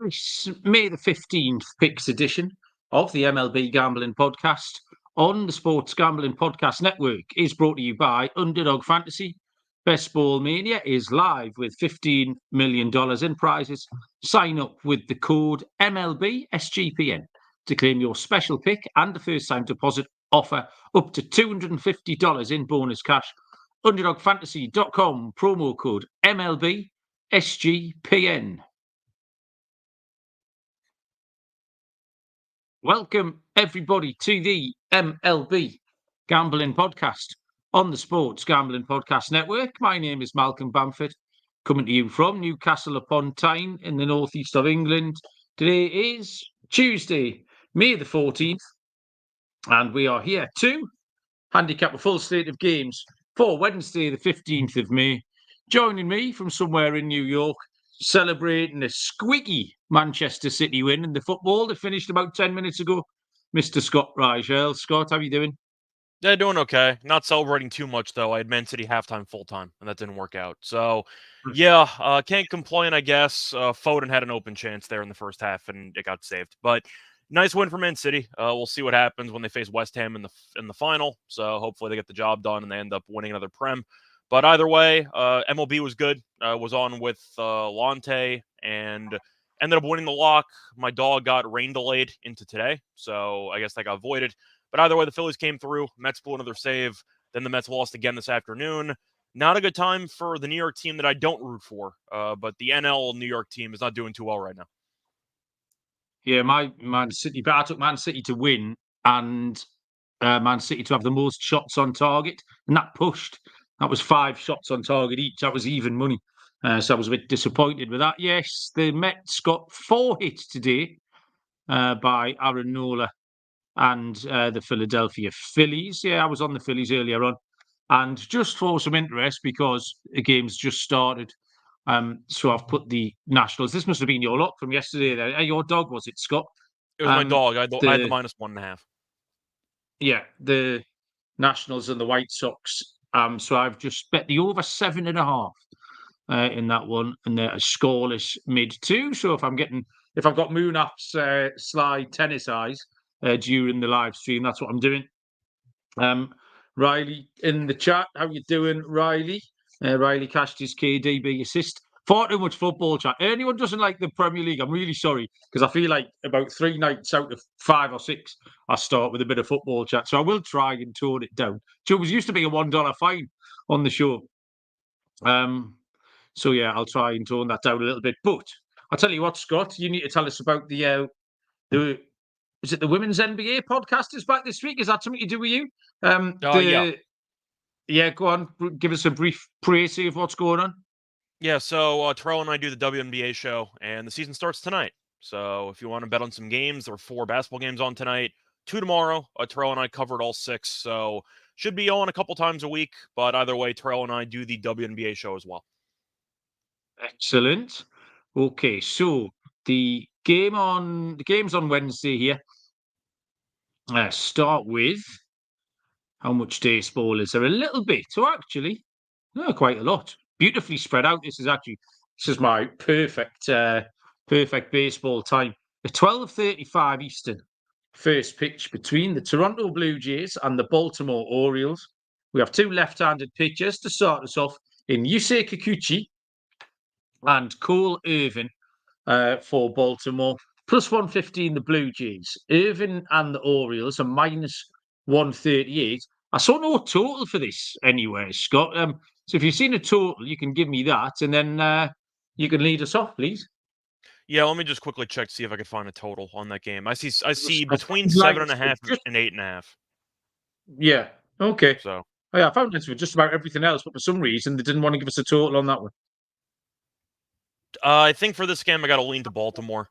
It's May the 15th picks edition of the MLB Gambling Podcast on the Sports Gambling Podcast Network is brought to you by Underdog Fantasy. Best Ball Mania is live with $15 million in prizes. Sign up with the code MLBSGPN to claim your special pick and the first time deposit offer up to $250 in bonus cash. UnderdogFantasy.com, promo code MLBSGPN. Welcome, everybody, to the MLB Gambling Podcast on the Sports Gambling Podcast Network. My name is Malcolm Bamford, coming to you from Newcastle upon Tyne in the northeast of England. Today is Tuesday, May the 14th, and we are here to handicap a full slate of games for Wednesday, the 15th of May. Joining me from somewhere in New York, celebrating a squeaky Manchester City win in the football that finished about 10 minutes ago, Mr. Scott Reichel. Scott, how are you doing? Yeah, doing okay. Not celebrating too much, though. I had Man City halftime full-time, and that didn't work out. So, yeah, can't complain, I guess. Foden had an open chance there in the first half, and it got saved. But nice win for Man City. We'll see what happens when they face West Ham in the final. So hopefully they get the job done and they end up winning another Prem. But either way, MLB was good. Was on with Lante and ended up winning the lock. My dog got rain delayed into today, so I guess that got voided. But either way, the Phillies came through. Mets blew another save. Then the Mets lost again this afternoon. Not a good time for the New York team that I don't root for. But the NL New York team is not doing too well right now. Yeah, my Man City, but I took Man City to win and Man City to have the most shots on target, and that pushed. That was 5 shots on target each. That was even money. So I was a bit disappointed with that. Yes, the Mets got 4 hits today by Aaron Nola and the Philadelphia Phillies. Yeah, I was on the Phillies earlier on. And just for some interest, because the game's just started, so I've put the Nationals. This must have been your lot from yesterday. There. Your dog, was it, Scott? It was my dog. I had the minus 1.5. Yeah, the Nationals and the White Sox. So I've just bet the over 7.5 in that one, and they're a scoreless mid-2. So if I've got Munaf's sly tennis eyes during the live stream, that's what I'm doing. Riley in the chat, how you doing, Riley? Riley cashed his KDB assist. Far too much football chat. Anyone doesn't like the Premier League, I'm really sorry, because I feel like about 3 nights out of 5 or 6, I start with a bit of football chat. So I will try and tone it down. So it was used to be a $1 fine on the show. So yeah, I'll try and tone that down a little bit. But I'll tell you what, Scott, you need to tell us about the is it the Women's NBA podcast is back this week? Is that something to do with you? Yeah. Yeah, go on. Give us a brief précis of what's going on. Yeah, so Terrell and I do the WNBA show, and the season starts tonight. So if you want to bet on some games, there are 4 basketball games on tonight, 2 tomorrow. Terrell and I covered all 6, so should be on a couple times a week. But either way, Terrell and I do the WNBA show as well. Excellent. Okay, so the games on Wednesday here. Start with how much baseball is there? A little bit. So actually, no, quite a lot. Beautifully spread out. This is my perfect baseball time. At 12:35 Eastern, first pitch between the Toronto Blue Jays and the Baltimore Orioles. We have 2 left-handed pitchers to start us off in Yusei Kikuchi and Cole Irvin for Baltimore. Plus 115, the Blue Jays. Irvin and the Orioles are minus 138. I saw no total for this anywhere, Scott. So if you've seen a total, you can give me that, and then you can lead us off, please. Yeah, let me just quickly check to see if I can find a total on that game. I see between 7.5 and 8.5. Yeah. Okay. So. Oh, yeah, I found this with just about everything else, but for some reason they didn't want to give us a total on that one. I think for this game, I got to lean to Baltimore.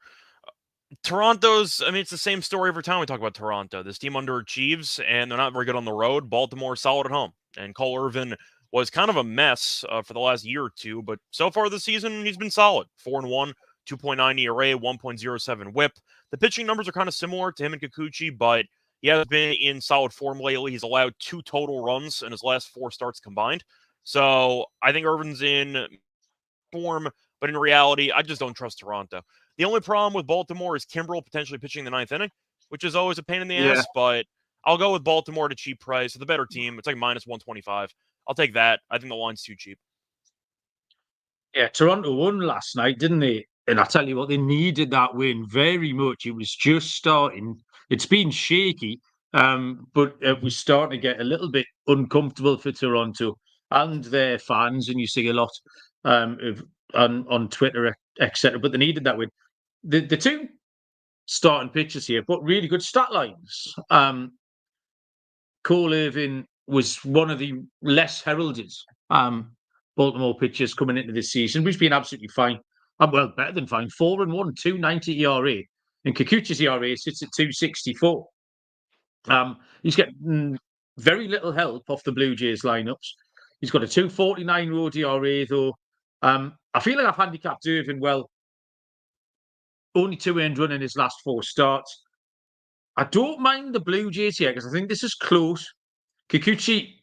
Toronto's, it's the same story every time we talk about Toronto. This team underachieves, and they're not very good on the road. Baltimore solid at home. And Cole Irvin was kind of a mess for the last year or two, but so far this season, he's been solid. 4-1, 2.9 ERA, 1.07 whip. The pitching numbers are kind of similar to him and Kikuchi, but he has been in solid form lately. He's allowed 2 total runs in his last 4 starts combined. So I think Irvin's in form, but in reality, I just don't trust Toronto. The only problem with Baltimore is Kimbrel potentially pitching the 9th inning, which is always a pain in the Yeah. ass, but I'll go with Baltimore at a cheap price. The better team. It's like minus 125. I'll take that. I think the line's too cheap. Yeah, Toronto won last night, didn't they? And I tell you what, they needed that win very much. It was just starting. It's been shaky, but it was starting to get a little bit uncomfortable for Toronto and their fans. And you see a lot on Twitter, etc. But they needed that win. The two starting pitchers here, but really good stat lines. Cole Irvin was one of the less heralded Baltimore pitchers coming into this season, which has been absolutely fine. Well, better than fine. 4-1, 2.90 ERA. And Kikuchi's ERA sits at 2.64. He's getting very little help off the Blue Jays lineups. He's got a 2.49 road ERA, though. I feel like I've handicapped Irvin well. Only 2 earned run in his last 4 starts. I don't mind the Blue Jays here because I think this is close. Kikuchi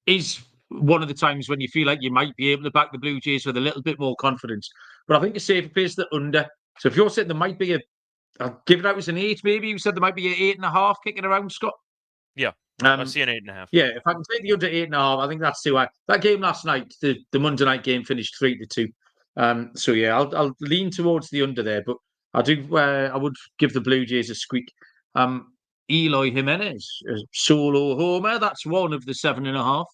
is one of the times when you feel like you might be able to back the Blue Jays with a little bit more confidence. But I think a safer place the under. So if you're saying there might be I'll give it out as an 8, maybe. You said there might be an 8.5 kicking around, Scott. Yeah, I see an 8.5. Yeah, if I can take the under 8.5, I think that's too high. That game last night, the Monday night game, finished 3-2. So yeah, I'll lean towards the under there, but I would give the Blue Jays a squeak. Eloy Jimenez, a solo homer. That's one of the 7.5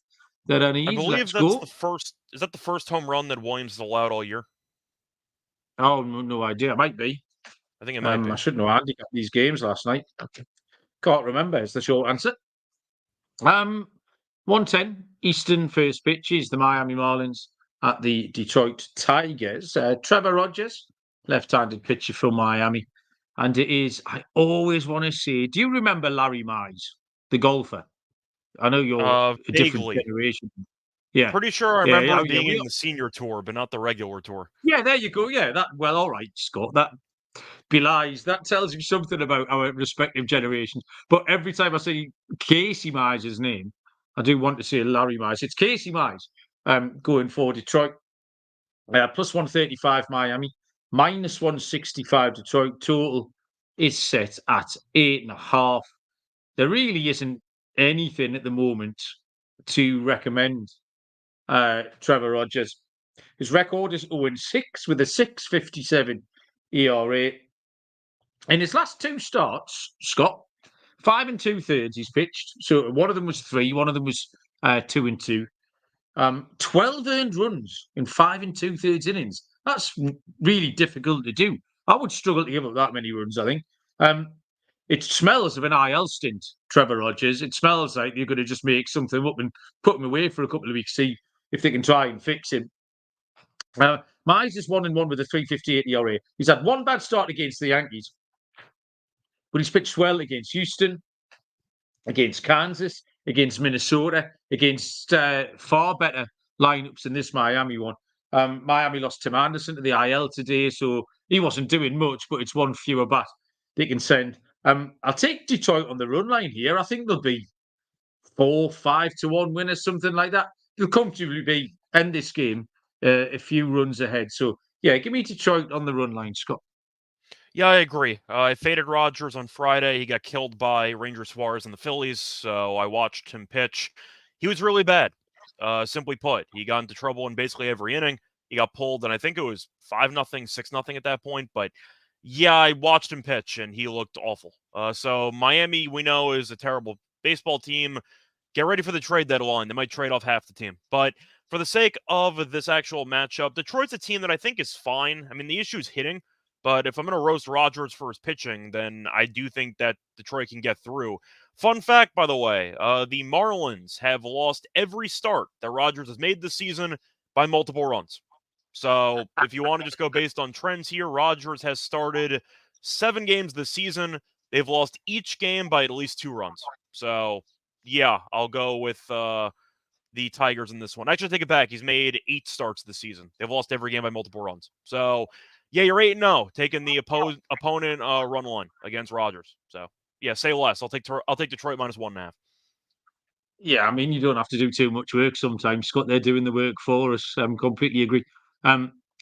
that I need. I believe Let's that's go. the first. Is that the first home run that Williams has allowed all year? Oh, no idea. It might be. I think it might be. I shouldn't know handicap these games last night. Can't remember. Is the short answer. 1:10 Eastern first pitch is the Miami Marlins at the Detroit Tigers. Trevor Rogers, left-handed pitcher from Miami. And it is, I always want to say, do you remember Larry Mize, the golfer? I know you're a different Vaguely. generation. Yeah. Pretty sure I remember being in the senior tour, but not the regular tour. Yeah, there you go. Yeah, well, all right, Scott. That tells you something about our respective generations. But every time I see Casey Mize's name, I do want to say Larry Mize. It's Casey Mize going for Detroit. Plus 135 Miami, minus 165 Detroit. Total is set at 8.5. There really isn't anything at the moment to recommend Trevor Rogers. His record is 0-6 with a 6.57 ERA. In his last 2 starts, Scott, 5 2/3 he's pitched. So one of them was 3, one of them was 2 2. 12 earned runs in 5 2/3 innings. That's really difficult to do. I would struggle to give up that many runs, I think. It smells of an IL stint, Trevor Rogers. It smells like you're going to just make something up and put him away for a couple of weeks, see if they can try and fix him. Mize is 1-1 with a 3.58 ERA. He's had one bad start against the Yankees, but he's pitched well against Houston, against Kansas, against Minnesota, against far better lineups than this Miami one. Miami lost Tim Anderson to the IL today, so he wasn't doing much, but it's one fewer bat they can send. I'll take Detroit on the run line here. I think they'll be 4-5-1 winners, something like that. They'll comfortably end this game a few runs ahead. So, yeah, give me Detroit on the run line, Scott. Yeah, I agree. I faded Rogers on Friday. He got killed by Ranger Suarez and the Phillies, so I watched him pitch. He was really bad, simply put. He got into trouble in basically every inning. He got pulled, and I think it was 5-0, 6-0 at that point. But, yeah, I watched him pitch, and he looked awful. So Miami, we know, is a terrible baseball team. Get ready for the trade deadline. They might trade off half the team. But for the sake of this actual matchup, Detroit's a team that I think is fine. I mean, the issue is hitting. But if I'm going to roast Rogers for his pitching, then I do think that Detroit can get through. Fun fact, by the way, the Marlins have lost every start that Rogers has made this season by multiple runs. So if you want to just go based on trends here, Rogers has started 7 games this season. They've lost each game by at least 2 runs. So, yeah, I'll go with the Tigers in this one. Actually, take it back. He's made 8 starts this season. They've lost every game by multiple runs. So, yeah, you're 8-0, taking the opponent run line against Rogers. So, yeah, say less. I'll take Detroit minus 1.5. Yeah, I mean, you don't have to do too much work sometimes, Scott. They're doing the work for us. Completely agree.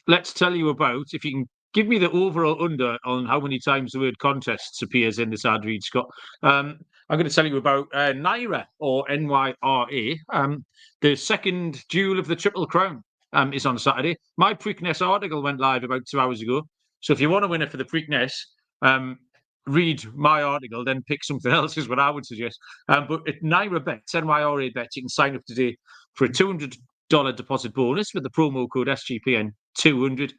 Let's tell you about, if you can give me the overall under on how many times the word contests appears in this ad read, Scott. I'm going to tell you about Naira, or NYRA. The second duel of the Triple Crown is on Saturday. My Preakness article went live about 2 hours ago. So if you want to win it for the Preakness, read my article, then pick something else is what I would suggest. But at Naira Bets, NYRA Bets, you can sign up today for a $200 deposit bonus with the promo code SGPN200.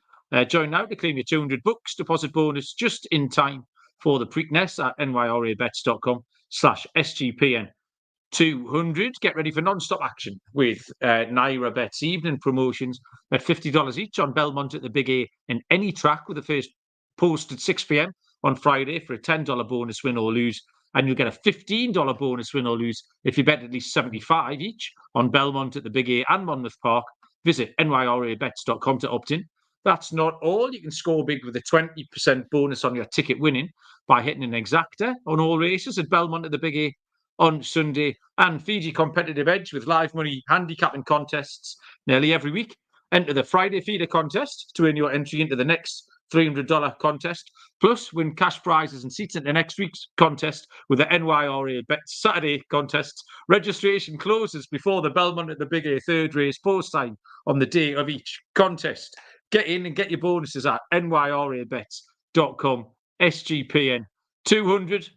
Join now to claim your $200 deposit bonus just in time for the Preakness at nyrabets.com/SGPN200. Get ready for non-stop action with Naira Bets evening promotions at $50 each on Belmont at the Big A in any track, with the first post at 6 p.m. on Friday for a $10 bonus win or lose. And you'll get a $15 bonus win or lose if you bet at least 75 each on Belmont at the Big A and Monmouth Park. Visit nyrabets.com to opt in. That's not all. You can score big with a 20% bonus on your ticket winning by hitting an exacta on all races at Belmont at the Big A on Sunday, and feed your competitive edge with live money handicapping contests nearly every week. Enter the Friday feeder contest to earn your entry into the next $300 contest, plus win cash prizes and seats into next week's contest with the NYRA Bet Saturday contest. Registration closes before the Belmont at the Big A third race post time on the day of each contest. Get in and get your bonuses at nyrabets.com/SGPN200.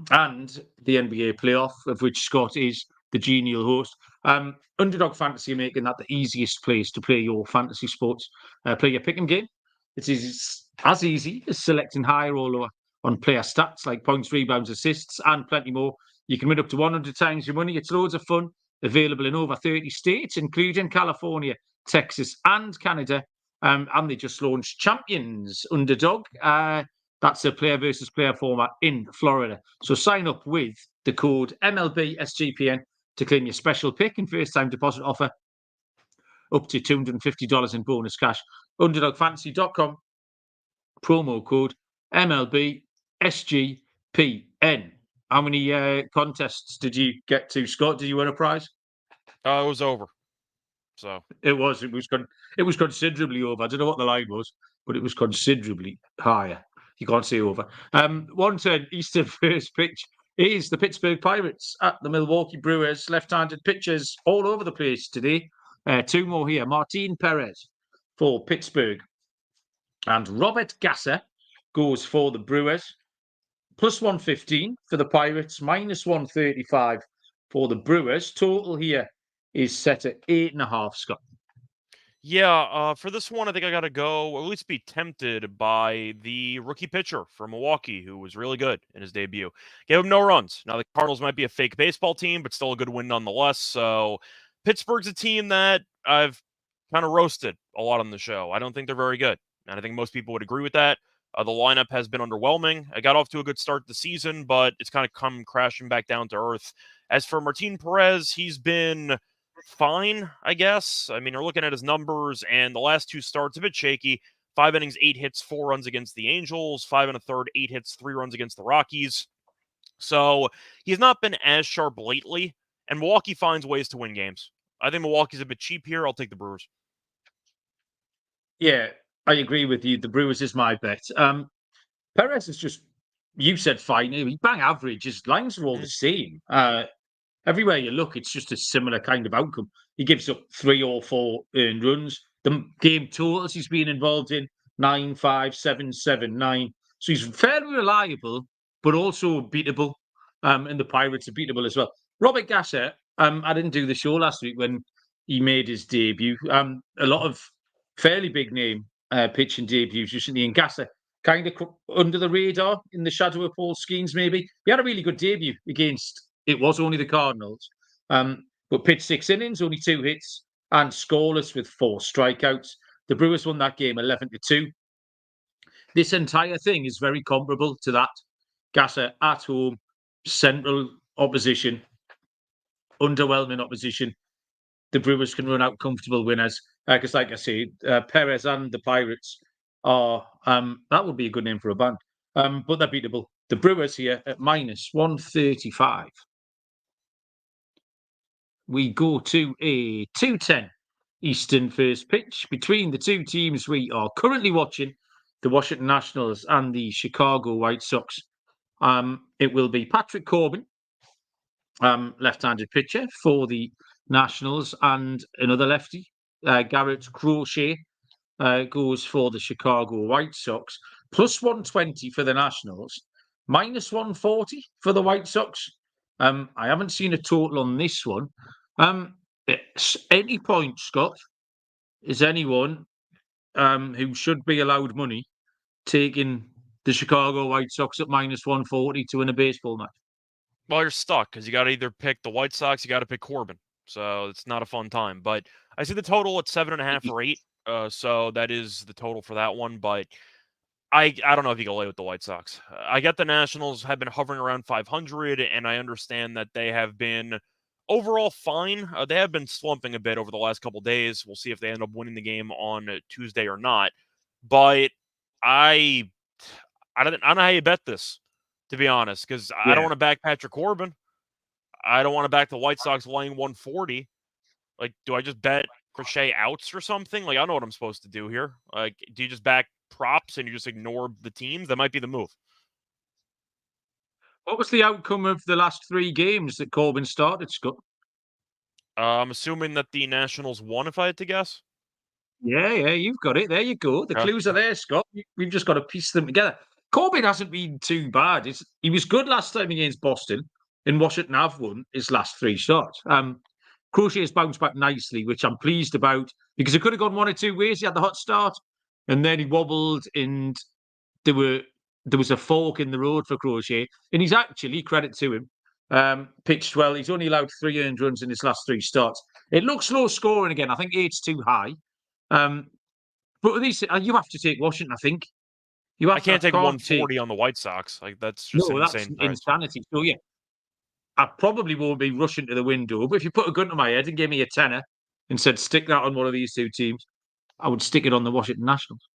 And the NBA playoff, of which Scott is the genial host. Underdog Fantasy are making that the easiest place to play your fantasy sports. Play your pick 'em game. It's as easy as selecting higher or lower on player stats like points, rebounds, assists, and plenty more. You can win up to 100 times your money. It's loads of fun. Available in over 30 states, including California, Texas, and Canada. And they just launched Champions Underdog. That's a player versus player format in Florida. So sign up with the code MLBSGPN to claim your special pick and first-time deposit offer up to $250 in bonus cash. UnderdogFantasy.com, promo code MLBSGPN. How many contests did you get to, Scott? Did you win a prize? It was over. So it was considerably over. I don't know what the line was, but it was considerably higher. You can't say over. 1:10 Eastern first pitch is the Pittsburgh Pirates at the Milwaukee Brewers. Left-handed pitchers all over the place today. Two more here. Martin Perez for Pittsburgh. And Robert Gasser goes for the Brewers. Plus 115 for the Pirates. Minus 135 for the Brewers. Total here is set at 8.5, Scott. Yeah, for this one, I think I got to go, or at least be tempted by the rookie pitcher from Milwaukee, who was really good in his debut. Gave him no runs. Now, the Cardinals might be a fake baseball team, but still a good win nonetheless. So Pittsburgh's a team that I've kind of roasted a lot on the show. I don't think they're very good, and I think most people would agree with that. The lineup has been underwhelming. I got off to a good start the season, but it's kind of come crashing back down to earth. As for Martin Perez, he's been fine, I guess. I mean, you're looking at his numbers, and the last two starts a bit shaky. 5 innings, 8 hits, 4 runs against the Angels. 5 1/3, 8 hits, 3 runs against the Rockies. So he's not been as sharp lately, and Milwaukee finds ways to win games. I think Milwaukee's a bit cheap here. I'll take the Brewers. Yeah, I agree with you. The Brewers is my bet. Perez is just, you said fine. He bang average. His lines are all the same. Everywhere you look, it's just a similar kind of outcome. He gives up 3 or 4 earned runs. The game totals he's been involved in, 9, 5, 7, 7, 9. So he's fairly reliable, but also beatable. And the Pirates are beatable as well. Robert Gasser, I didn't do the show last week when he made his debut. A lot of fairly big name pitching debuts recently, and Gasser kind of under the radar in the shadow of Paul Skeens, maybe. He had a really good debut against, it was only the Cardinals, but pitched 6 innings, only 2 hits, and scoreless with 4 strikeouts. The Brewers won that game 11-2. This entire thing is very comparable to that. Gasser at home, central opposition, underwhelming opposition. The Brewers can run out comfortable winners. Because, like I say, Perez and the Pirates are, that would be a good name for a band, but they're beatable. The Brewers here at minus 135. We go to a 2:10 Eastern first pitch between the two teams we are currently watching. the Washington Nationals and the Chicago White Sox. It will be Patrick Corbin, left-handed pitcher for the Nationals, and another lefty, Garrett Crochet, goes for the Chicago White Sox. Plus 120 for the Nationals, minus 140 for the White Sox. I haven't seen a total on this one. At any point, Scott, is anyone who should be allowed money taking the Chicago White Sox at minus 140 to win a baseball match? Well, you're stuck because you got to either pick the White Sox, you got to pick Corbin. So it's not a fun time. But I see the total at 7.5 or 8. So that is the total for that one. But I don't know if you can lay with the White Sox. I get the Nationals have been hovering around 500, and I understand that they have been overall fine. They have been slumping a bit over the last couple days. We'll see if they end up winning the game on Tuesday or not. But I don't know how you bet this, to be honest, because I don't want to back Patrick Corbin. I don't want to back the White Sox laying 140. Like, do I just bet Crochet outs or something? Like, I don't know what I'm supposed to do here. Like, do you just back props and you just ignore the teams? That might be the move. What was the outcome of the last 3 games that Corbin started, Scott? I'm assuming that the Nationals won, if I had to guess. Yeah, you've got it. There you go. The clues are there, Scott. We've just got to piece them together. Corbin hasn't been too bad. He was good last time against Boston, and Washington have won his last 3 starts. Crochet has bounced back nicely, which I'm pleased about, because it could have gone one or two ways. He had the hot start, and then he wobbled, and there was a fork in the road for Crochet, and he's actually, credit to him, pitched well. He's only allowed 3 earned runs in his last 3 starts. It looks low scoring again. I think 8's too high. But these, you have to take Washington, I think. I can't take 140 on the White Sox. Like, that's just an insane price. Insanity. So, yeah, I probably won't be rushing to the window. But if you put a gun to my head and gave me a tenner and said, stick that on one of these 2 teams, I would stick it on the Washington Nationals.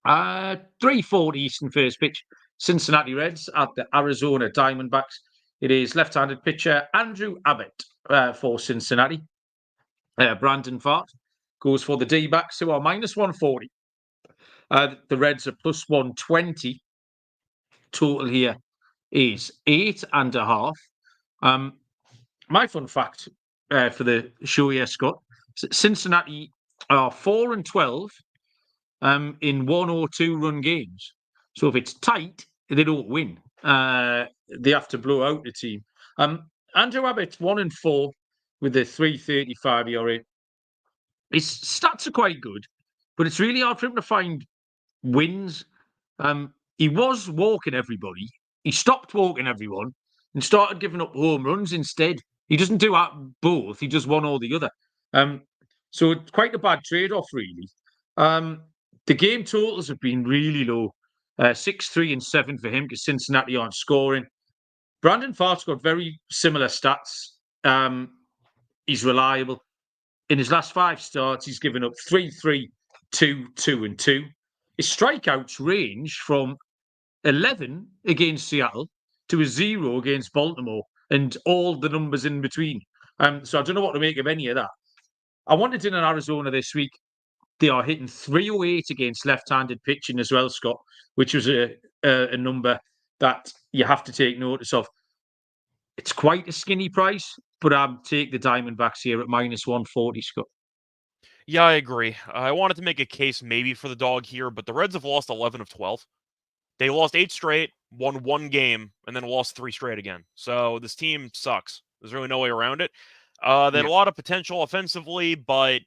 3:40 Eastern first pitch. Cincinnati Reds at the Arizona Diamondbacks. It is left-handed pitcher Andrew Abbott for Cincinnati. Brandon Pfaadt goes for the D-backs, who are minus 140. The Reds are plus 120. Total here is 8.5. My fun fact for the show here, Scott, Cincinnati are 4-12 in 1 or 2 run games. So if it's tight, they don't win. They have to blow out the team. Andrew Abbott's 1-4 with a 3.35 ERA. His stats are quite good, but it's really hard for him to find wins. He was walking everybody. He stopped walking everyone and started giving up home runs instead. He doesn't do both. He does one or the other. So it's quite a bad trade-off, really. The game totals have been really low. 6, 3, and 7 for him because Cincinnati aren't scoring. Brandon Pfaadt's got very similar stats. He's reliable. In his last 5 starts, he's given up 3, 3, 2, 2, and 2. His strikeouts range from 11 against Seattle to a 0 against Baltimore, and all the numbers in between. So I don't know what to make of any of that. I wanted in Arizona this week. They are hitting 308 against left-handed pitching as well, Scott, which was a number that you have to take notice of. It's quite a skinny price, but I'd take the Diamondbacks here at minus 140, Scott. Yeah, I agree. I wanted to make a case maybe for the dog here, but the Reds have lost 11 of 12. They lost 8 straight, won 1 game, and then lost 3 straight again. So this team sucks. There's really no way around it. They had a lot of potential offensively, but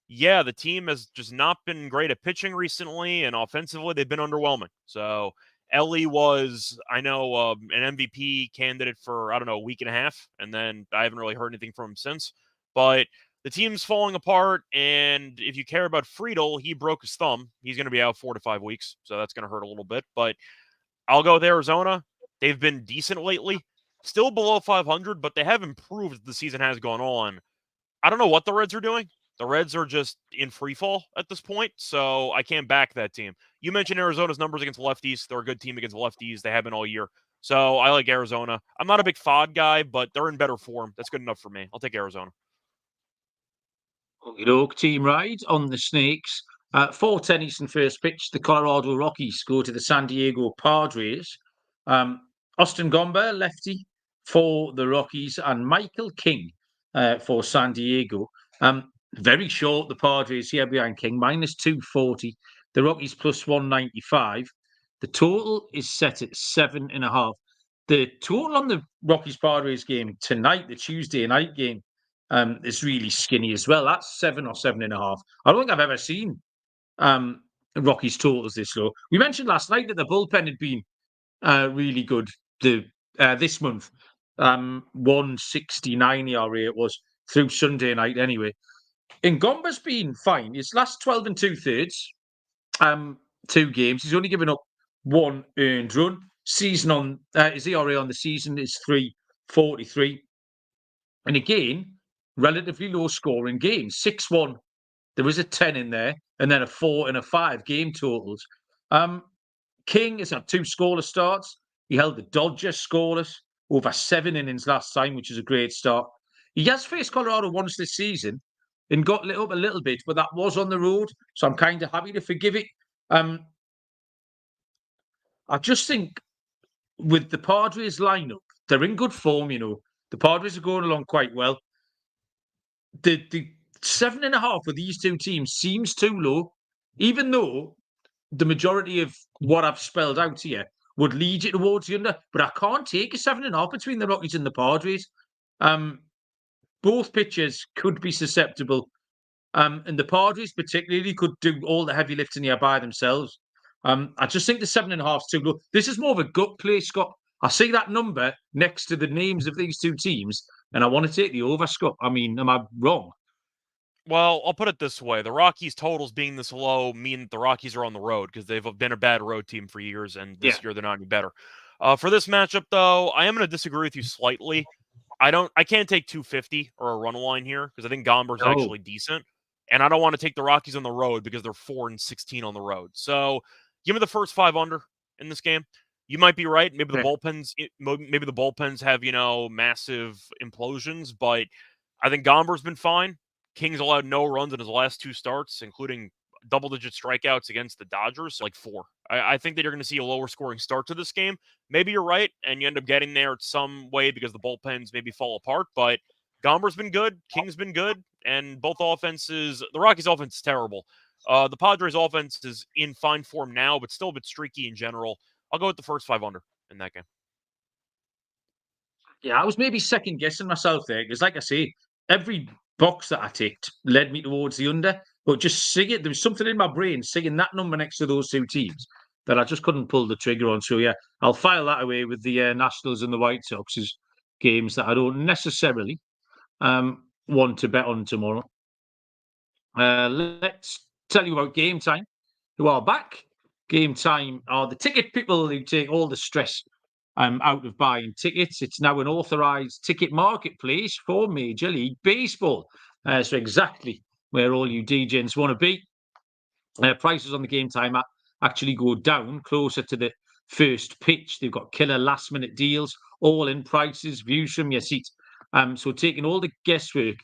yeah, the team has just not been great at pitching recently, and offensively, they've been underwhelming. So Ellie was, I know, an MVP candidate for, I don't know, a week and a half, and then I haven't really heard anything from him since. But the team's falling apart, and if you care about Friedel, he broke his thumb. He's going to be out 4 to 5 weeks, so that's going to hurt a little bit. But I'll go with Arizona. They've been decent lately. Still below 500, but they have improved as the season has gone on. I don't know what the Reds are doing. The Reds are just in free fall at this point, so I can't back that team. You mentioned Arizona's numbers against lefties. They're a good team against lefties. They have been all year. So I like Arizona. I'm not a big Fod guy, but they're in better form. That's good enough for me. I'll take Arizona. Okey-doke, team ride on the Snakes. 4:10 Eastern first pitch. The Colorado Rockies go to the San Diego Padres. Austin Gomber, lefty, for the Rockies, and Michael King for San Diego. Very short, the Padres here behind King, -240. The Rockies +195. The total is set at 7.5. The total on the Rockies Padres game tonight, the Tuesday night game, is really skinny as well. That's 7 or 7.5. I don't think I've ever seen Rockies totals this low. We mentioned last night that the bullpen had been really good this month. 169 ERA it was through Sunday night anyway. And Gomber's been fine. His last 12 and 2/3, 2 games, he's only given up 1 earned run. His ERA on the season is 3.43. And again, relatively low scoring games. 6-1. There was a 10 in there, and then a 4 and a 5 game totals. King has had 2 scoreless starts. He held the Dodgers scoreless over 7 innings last time, which is a great start. He has faced Colorado once this season and got lit up a little bit, but that was on the road, so I'm kind of happy to forgive it. I just think with the Padres lineup, they're in good form, you know. The Padres are going along quite well. The 7.5 with these 2 teams seems too low, even though the majority of what I've spelled out here would lead you towards the under, but I can't take a 7.5 between the Rockies and the Padres. Both pitchers could be susceptible, and the Padres particularly could do all the heavy lifting here by themselves. I just think the 7.5 is too low. This is more of a gut play, Scott. I see that number next to the names of these 2 teams, and I want to take the over, Scott. I mean, am I wrong? Well, I'll put it this way. The Rockies totals being this low mean that the Rockies are on the road because they've been a bad road team for years, and this year they're not any better. For this matchup, though, I am going to disagree with you slightly. I can't take 250 or a run line here because I think Gomber's actually decent. And I don't want to take the Rockies on the road because they're 4-16 on the road. So give me the first 5 under in this game. You might be right. Maybe the bullpens have, massive implosions, but I think Gomber's been fine. King's allowed no runs in his last 2 starts, including double-digit strikeouts against the Dodgers, like 4. I think that you're going to see a lower scoring start to this game. Maybe you're right, and you end up getting there in some way because the bullpens maybe fall apart, but Gomber's been good, King's been good, and both offenses, the Rockies' offense is terrible. The Padres' offense is in fine form now, but still a bit streaky in general. I'll go with the first 5 under in that game. Yeah, I was maybe second guessing myself there because, like I say, every box that I ticked led me towards the under, but just there was something in my brain seeing that number next to those 2 teams that I just couldn't pull the trigger on. So yeah, I'll file that away with the Nationals and the White Sox's games that I don't necessarily want to bet on tomorrow. Let's tell you about Game Time, who are back. Game Time are the ticket people who take all the stress out of buying tickets. It's now an authorised ticket marketplace for Major League Baseball. So exactly where all you DJs want to be. Prices on the Game Time app actually go down closer to the first pitch. They've got killer last-minute deals, all-in prices, views from your seat. So taking all the guesswork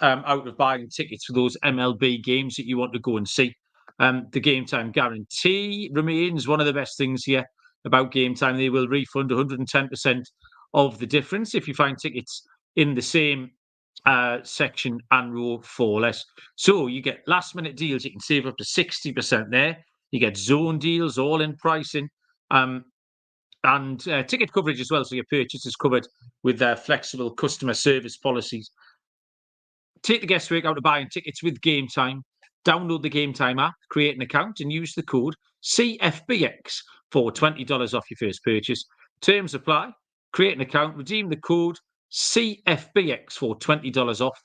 out of buying tickets for those MLB games that you want to go and see. The Game Time guarantee remains one of the best things here about Game Time. They will refund 110% of the difference if you find tickets in the same section and row for less. So you get last minute deals. You can save up to 60% there. You get zone deals, all in pricing, and ticket coverage as well. So your purchase is covered with their flexible customer service policies. Take the guesswork out of buying tickets with Game Time. Download the Game Time app, create an account, and use the code CFBX for $20 off your first purchase. Terms apply. Create an account, redeem the code CFBX for $20 off.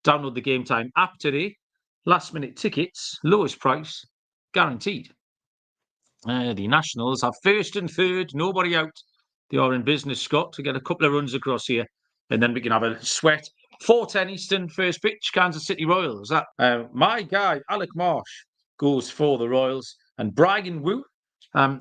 Download the Game Time app today. Last minute tickets, lowest price, guaranteed. The Nationals have first and third, nobody out. They are in business, Scott, to get a couple of runs across here, and then we can have a sweat. 4:10 Eastern, first pitch, Kansas City Royals. My guy, Alec Marsh, goes for the Royals, and Brian Wu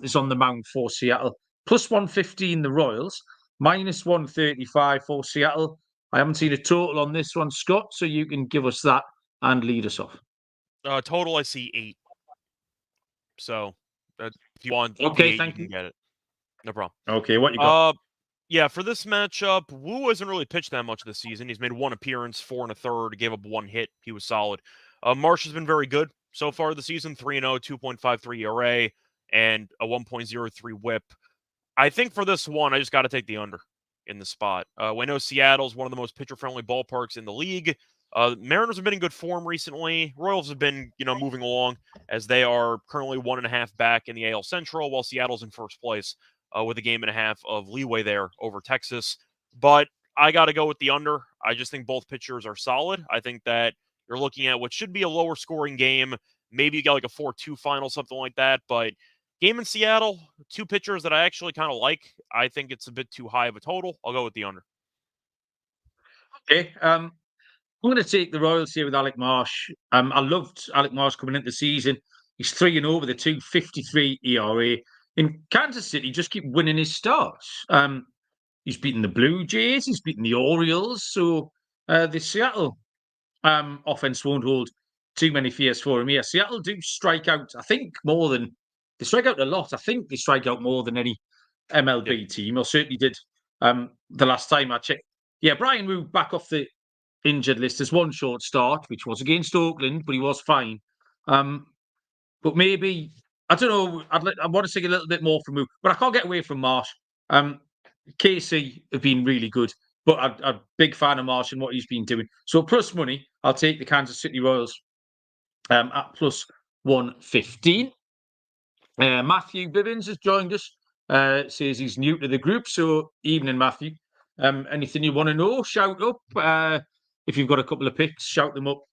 is on the mound for Seattle. +115 the Royals, -135 for Seattle. I haven't seen a total on this one, Scott, so you can give us that and lead us off. Total, I see 8. So if you want the Okay, 8, you thank can you. get it. No problem. Okay, what you got? Yeah, for this matchup, Wu hasn't really pitched that much this season. He's made 1 appearance, 4 1/3, gave up 1 hit. He was solid. Marsh has been very good so far this season, 3-0, 2.53 ERA, and a 1.03 WHIP. I think for this one, I just got to take the under in the spot. We know Seattle's one of the most pitcher-friendly ballparks in the league. Mariners have been in good form recently. Royals have been, moving along as they are currently 1.5 back in the AL Central, while Seattle's in first place with a 1.5 games of leeway there over Texas. But I got to go with the under. I just think both pitchers are solid. I think that you're looking at what should be a lower scoring game. Maybe you got like a 4-2 final, something like that. But game in Seattle, 2 pitchers that I actually kind of like. I think it's a bit too high of a total. I'll go with the under. Okay, I'm going to take the Royals here with Alec Marsh. I loved Alec Marsh coming into the season. He's 3-0 with a 2.53 ERA. In Kansas City, just keep winning his starts. He's beaten the Blue Jays. He's beaten the Orioles. So the Seattle offense won't hold too many fears for him here. Seattle do strike out, I think, more than they strike out a lot. I think they strike out more than any MLB team, or certainly did the last time I checked. Yeah, Brian Wu back off the injured list. There's 1 short start, which was against Oakland, but he was fine. But maybe, I don't know, I want to see a little bit more from Wu, but I can't get away from Marsh. KC have been really good, but I'm a big fan of Marsh and what he's been doing. So plus money, I'll take the Kansas City Royals at plus 115. Matthew Bibbins has joined us. Says he's new to the group. So evening, Matthew. Anything you want to know, shout up. If you've got a couple of picks, shout them up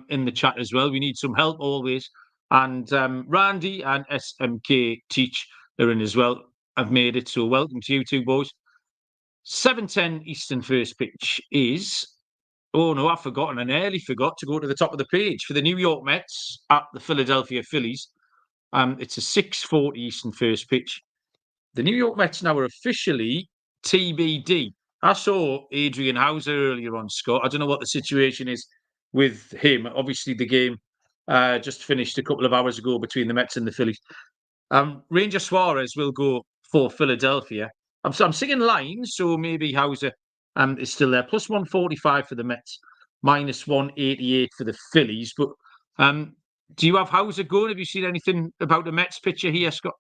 in the chat as well. We need some help always. And Randy and SMK Teach are in as well. I've made it. So welcome to you two boys. 7:10 Eastern first pitch is. Oh no, I've forgotten. I nearly forgot to go to the top of the page for the New York Mets at the Philadelphia Phillies. It's a 6:40 Eastern first pitch. The New York Mets now are officially TBD. I saw Adrian Hauser earlier on, Scott. I don't know what the situation is with him. Obviously, the game just finished a couple of hours ago between the Mets and the Phillies. Ranger Suarez will go for Philadelphia. I'm seeing lines, so maybe Hauser is still there. Plus 145 for the Mets, minus 188 for the Phillies. But do you have Hauser going? Have you seen anything about the Mets pitcher here, Scott?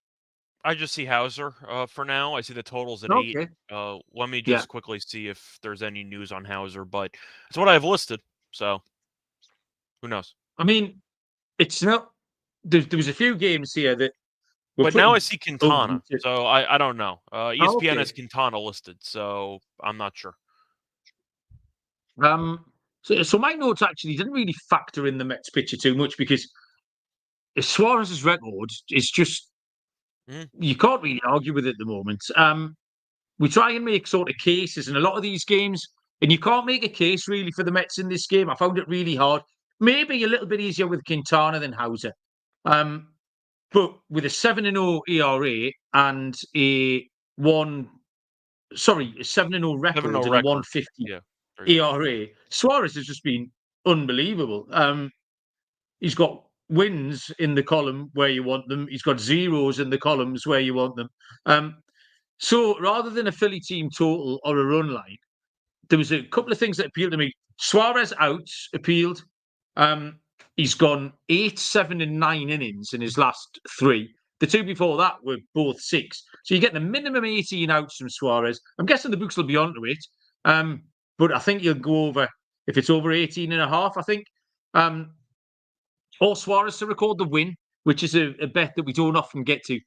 I just see Hauser for now. I see the totals at 8. Okay. Let me Yeah. just quickly see if there's any news on Hauser, but it's what I have listed. So who knows? I mean, it's not. There was a few games here that were But now I pretty see ugly. Quintana, so I don't know. ESPN Okay. has Quintana listed, so I'm not sure. So my notes actually didn't really factor in the Mets pitcher too much because Suarez's record is just you can't really argue with it at the moment. We try and make sort of cases in a lot of these games, and you can't make a case really for the Mets in this game. I found it really hard. Maybe a little bit easier with Quintana than Hauser. But with a 7-0 ERA and a 7-0 record 7-0 and a record. 150 Yeah. ERA, Suarez has just been unbelievable. He's got wins in the column where you want them. He's got zeros in the columns where you want them. So rather than a Philly team total or a run line, there was a couple of things that appealed to me. Suarez out appealed. He's gone 8, 7, and 9 innings in his last 3. The 2 before that were both 6. So you get the minimum 18 outs from Suarez. I'm guessing the books will be onto it. But I think you'll go over, if it's over 18 and a half, I think. Or Suarez to record the win, which is a bet that we don't often get to.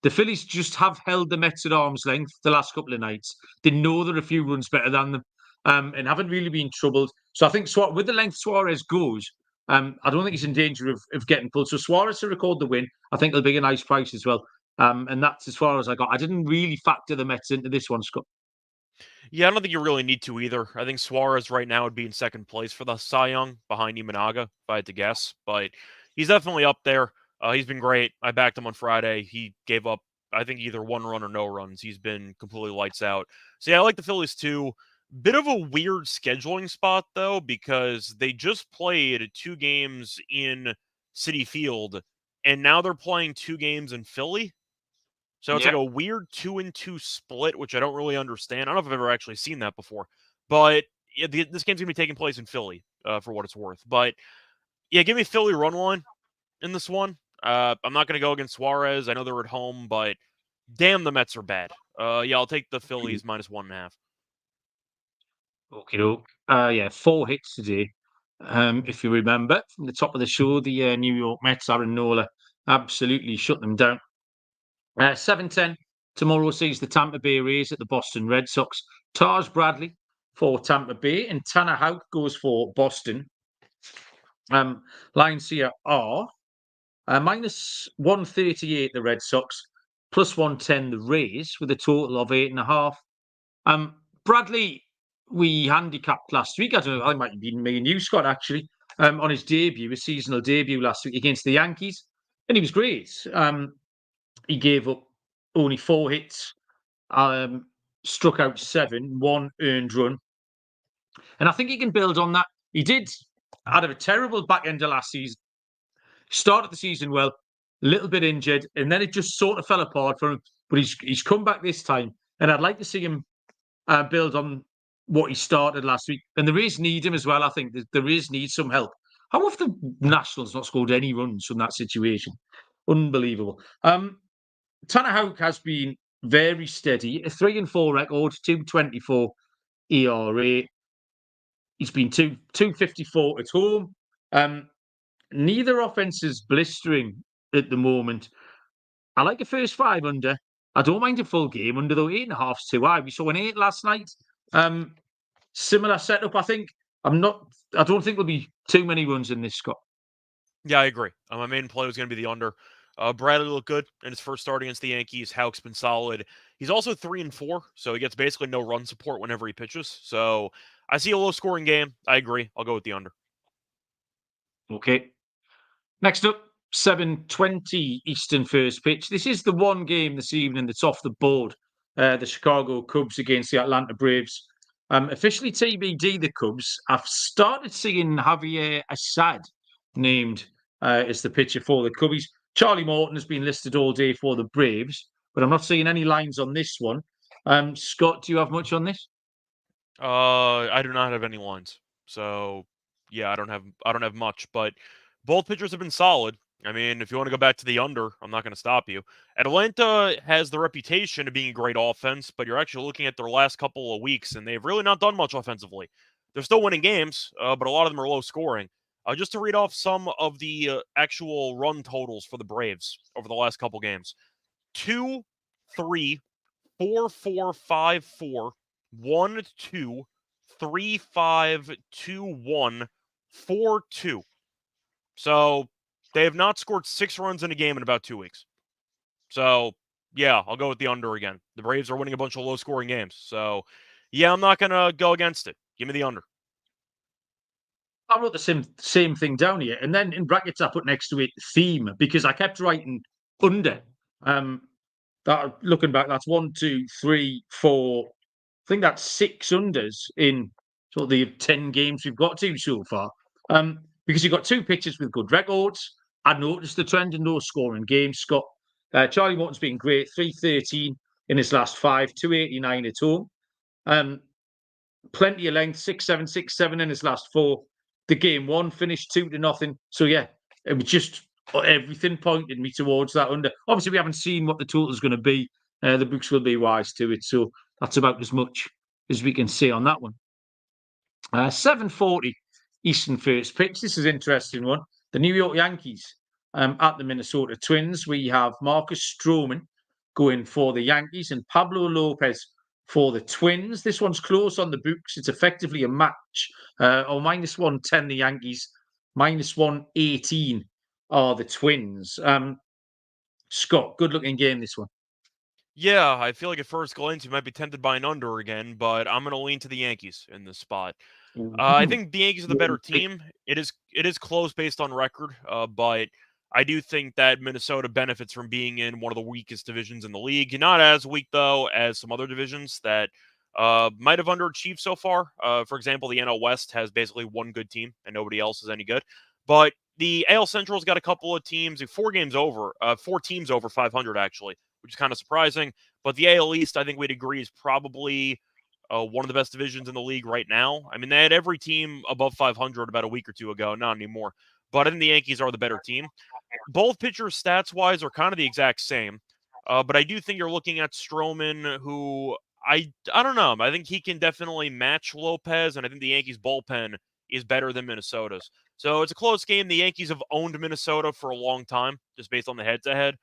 The Phillies just have held the Mets at arm's length the last couple of nights. They know they're a few runs better than them and haven't really been troubled. So I think with the length Suarez goes, I don't think he's in danger of getting pulled. So Suarez to record the win, I think it'll be a nice price as well. And that's as far as I got. I didn't really factor the Mets into this one, Scott. Yeah, I don't think you really need to either. I think Suarez right now would be in second place for the Cy Young behind Imanaga, if I had to guess. But he's definitely up there. He's been great. I backed him on Friday. He gave up, I think, either 1 run or no runs. He's been completely lights out. So, yeah, I like the Phillies too. Bit of a weird scheduling spot, though, because they just played 2 games in Citi Field and now they're playing 2 games in Philly. So it's Yeah. like a weird 2-2 split, which I don't really understand. I don't know if I've ever actually seen that before. But yeah, this game's going to be taking place in Philly, for what it's worth. But yeah, give me Philly run line in this one. I'm not going to go against Suarez. I know they're at home, but damn, the Mets are bad. Yeah, I'll take the Phillies minus 1.5. Okay, doke. Yeah, 4 hits today. If you remember from the top of the show, the New York Mets, Aaron Nola, absolutely shut them down. 7:10 tomorrow sees the Tampa Bay Rays at the Boston Red Sox. Taj Bradley for Tampa Bay and Tanner Houck goes for Boston. Lines here are minus 138 the Red Sox, plus 110 the Rays, with a total of 8.5. Bradley, we handicapped last week. I don't know, I might have been me and you, Scott, actually, on his debut, his seasonal debut last week against the Yankees. And he was great. He gave up only 4 hits, struck out 7, 1 earned run. And I think he can build on that. He did out of a terrible back end of last season. Started the season well, a little bit injured, and then it just sort of fell apart for him. But he's come back this time, and I'd like to see him build on what he started last week. And the Rays need him as well. I think the Rays need some help. How have the Nationals not scored any runs from that situation? Unbelievable. Tanner Houck has been very steady. A 3-4 record, 2.24 ERA. He's been 2.54 at home. Neither offense is blistering at the moment. I like a first 5 under. I don't mind a full game under, though. 8.5's too high. We saw an 8 last night. Similar setup, I think. I don't think there'll be too many runs in this, Scott. Yeah, I agree. My main play was going to be the under. Bradley looked good in his first start against the Yankees. Houck's been solid. He's also 3-4, so he gets basically no run support whenever he pitches. So I see a low-scoring game. I agree. I'll go with the under. Okay. Next up, 7:20 Eastern first pitch. This is the one game this evening that's off the board. The Chicago Cubs against the Atlanta Braves. Officially TBD, the Cubs. I've started seeing Javier Assad named as the pitcher for the Cubbies. Charlie Morton has been listed all day for the Braves, but I'm not seeing any lines on this one. Scott, do you have much on this? I do not have any lines. So yeah, I don't have much, but both pitchers have been solid. I mean, if you want to go back to the under, I'm not going to stop you. Atlanta has the reputation of being a great offense, but you're actually looking at their last couple of weeks, and they've really not done much offensively. They're still winning games, but a lot of them are low scoring. Just to read off some of the actual run totals for the Braves over the last couple games: 2, 3, 4, 4, 5, 4, 1, 2, 3, 5, 2, 1, 4, 2. So they have not scored 6 runs in a game in about 2 weeks. So yeah, I'll go with the under again. The Braves are winning a bunch of low-scoring games. So yeah, I'm not gonna go against it. Give me the under. I wrote the same thing down here, and then in brackets I put next to it theme because I kept writing under. That looking back, that's 1, 2, 3, 4. I think that's 6 unders in sort of the 10 games we've got to so far. Because you've got 2 pitchers with good records. I noticed the trend in low scoring games. Scott, Charlie Morton's been great, 313 in his last 5, 289 at home. Plenty of length, 6-7, 6-7 in his last 4. The game 1 finished 2-0. So yeah, it was just everything pointed me towards that under. Obviously, we haven't seen what the total is going to be. The books will be wise to it. So that's about as much as we can say on that one. 7:40 Eastern first pitch. This is an interesting one. The New York Yankees at the Minnesota Twins. We have Marcus Stroman going for the Yankees and Pablo Lopez for the Twins. This one's close on the books. It's effectively a match. Or minus 110 the Yankees, minus 118 are the Twins. Scott, good looking game this one. Yeah, I feel like at first glance you might be tempted by an under again, but I'm going to lean to the Yankees in this spot. I think the Yankees are the better team. It is close based on record, but I do think that Minnesota benefits from being in one of the weakest divisions in the league. Not as weak, though, as some other divisions that might have underachieved so far. For example, the NL West has basically one good team, and nobody else is any good. But The AL Central's got a couple of teams, 4 teams over 500 actually, which is kind of surprising. But the AL East, I think we'd agree, is probably one of the best divisions in the league right now. I mean, they had every team above 500 about a week or two ago, not anymore. But I think the Yankees are the better team. Both pitchers stats-wise are kind of the exact same. But I do think you're looking at Stroman, who I don't know. I think he can definitely match Lopez, and I think the Yankees bullpen is better than Minnesota's. So it's a close game. The Yankees have owned Minnesota for a long time, just based on the heads-ahead.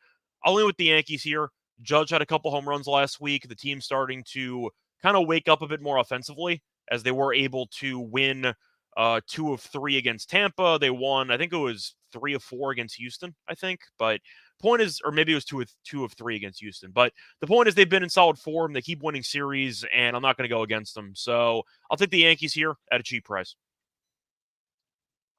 I'll lean with the Yankees here. Judge had a couple home runs last week. The team's starting to kind of wake up a bit more offensively as they were able to win 2 of 3 against Tampa. They won, I think it was 3 of 4 against Houston, I think. But point is, or maybe it was 2 of 3 against Houston. But the point is they've been in solid form. They keep winning series, and I'm not going to go against them. So I'll take the Yankees here at a cheap price.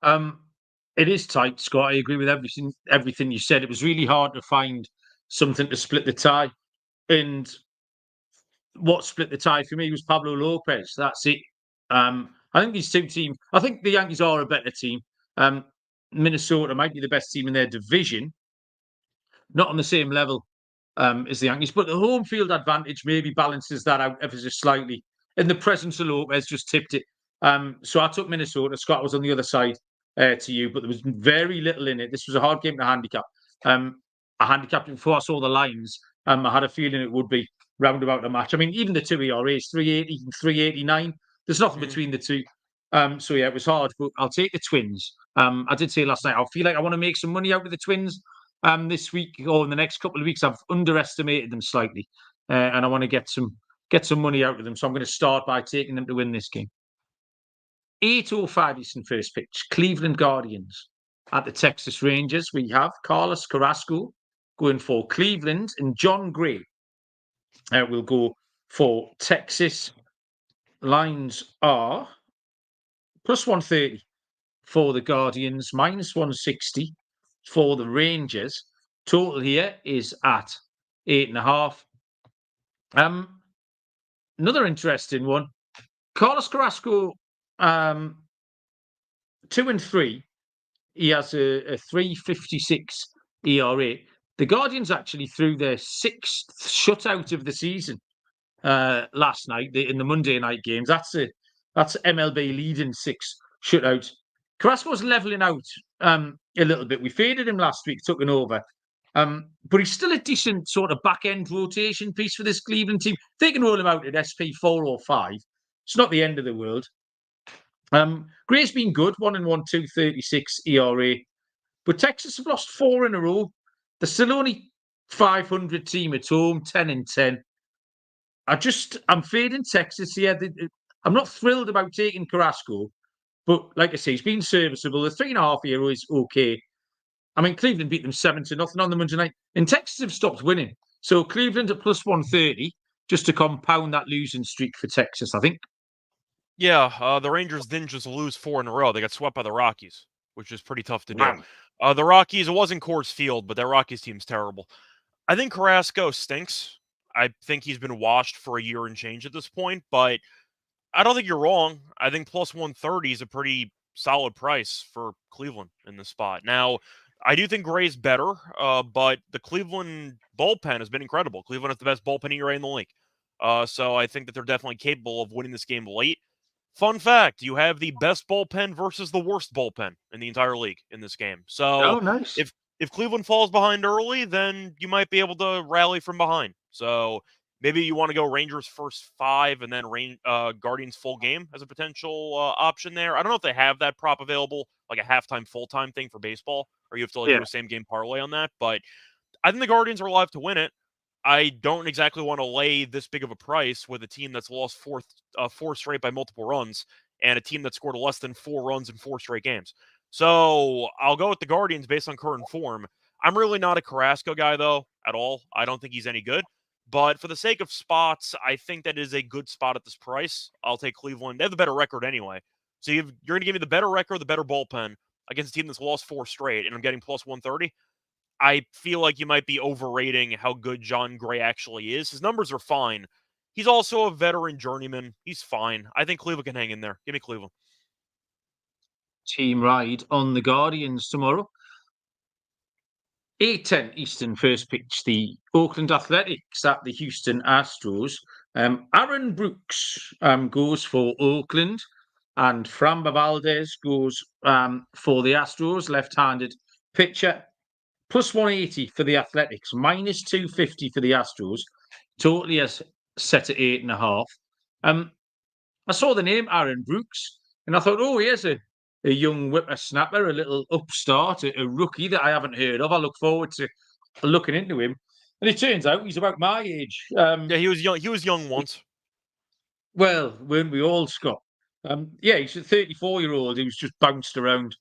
It is tight, Scott. I agree with everything you said. It was really hard to find something to split the tie. And what split the tie for me was Pablo Lopez. That's it. I think these two teams, I think the Yankees are a better team. Minnesota might be the best team in their division, not on the same level as the Yankees, but the home field advantage maybe balances that out ever so slightly. And the presence of Lopez just tipped it. So I took Minnesota. Scott was on the other side to you, but there was very little in it. This was a hard game to handicap. I handicapped it before I saw the lines. I had a feeling it would be roundabout a match. I mean, even the two ERAs, 380 and 389, there's nothing between the two. So yeah, it was hard, but I'll take the Twins. I did say last night, I feel like I want to make some money out of the Twins this week or in the next couple of weeks. I've underestimated them slightly, and I want to get some money out of them. So I'm going to start by taking them to win this game. 8:05 Eastern first pitch. Cleveland Guardians at the Texas Rangers. We have Carlos Carrasco going for Cleveland, and John Gray will go for Texas. Lines are plus 130 for the Guardians, minus 160 for the Rangers. Total here is at 8.5. Another interesting one. Carlos Carrasco, 2 and 3. He has a 3.56 ERA. The Guardians actually threw their 6th shutout of the season last night in the Monday night games. That's MLB leading 6 shutouts. Carrasco's leveling out a little bit. We faded him last week, took an over. But he's still a decent sort of back-end rotation piece for this Cleveland team. They can roll him out at SP 4 or 5. It's not the end of the world. Gray's been good, 1-1, 2.36 ERA. But Texas have lost 4 in a row. They're still only 500 team at home, 10-10. I'm fading Texas here. I'm not thrilled about taking Carrasco, but like I say, he's been serviceable. The 3.5 ERA is okay. I mean, Cleveland beat them 7-0 on the Monday night, and Texas have stopped winning. So Cleveland at plus 130, just to compound that losing streak for Texas, I think. Yeah, the Rangers didn't just lose 4 in a row. They got swept by the Rockies, which is pretty tough to do. Wow. The Rockies, it wasn't Coors Field, but that Rockies team's terrible. I think Carrasco stinks. I think he's been washed for a year and change at this point, but I don't think you're wrong. I think plus 130 is a pretty solid price for Cleveland in this spot. Now, I do think Gray's better, but the Cleveland bullpen has been incredible. Cleveland has the best bullpen ERA in the league. So I think that they're definitely capable of winning this game late. Fun fact, you have the best bullpen versus the worst bullpen in the entire league in this game. So nice. if Cleveland falls behind early, then you might be able to rally from behind. So maybe you want to go Rangers first 5 and then Guardians full game as a potential option there. I don't know if they have that prop available, like a halftime, full-time thing for baseball, or you have to do a same-game parlay on that. But I think the Guardians are alive to win it. I don't exactly want to lay this big of a price with a team that's lost 4 straight by multiple runs and a team that scored less than 4 runs in 4 straight games. So I'll go with the Guardians based on current form. I'm really not a Carrasco guy, though, at all. I don't think he's any good. But for the sake of spots, I think that is a good spot at this price. I'll take Cleveland. They have the better record anyway. So you're going to give me the better record, the better bullpen against a team that's lost 4 straight, and I'm getting plus 130. I feel like you might be overrating how good John Gray actually is. His numbers are fine. He's also a veteran journeyman. He's fine. I think Cleveland can hang in there. Give me Cleveland. team ride on the Guardians tomorrow. 8:10 Eastern first pitch, the Oakland Athletics at the Houston Astros. Aaron Brooks goes for Oakland, and Framber Valdez goes for the Astros, left-handed pitcher. Plus 180 for the Athletics, minus 250 for the Astros. Totally as set at 8.5. I saw the name Aaron Brooks, and I thought, oh, here's a young whippersnapper, a little upstart, a rookie that I haven't heard of. I look forward to looking into him. And it turns out he's about my age. Yeah, he was young. He was young once. Well, weren't we all, Scott? Yeah, he's a 34-year-old who's just bounced around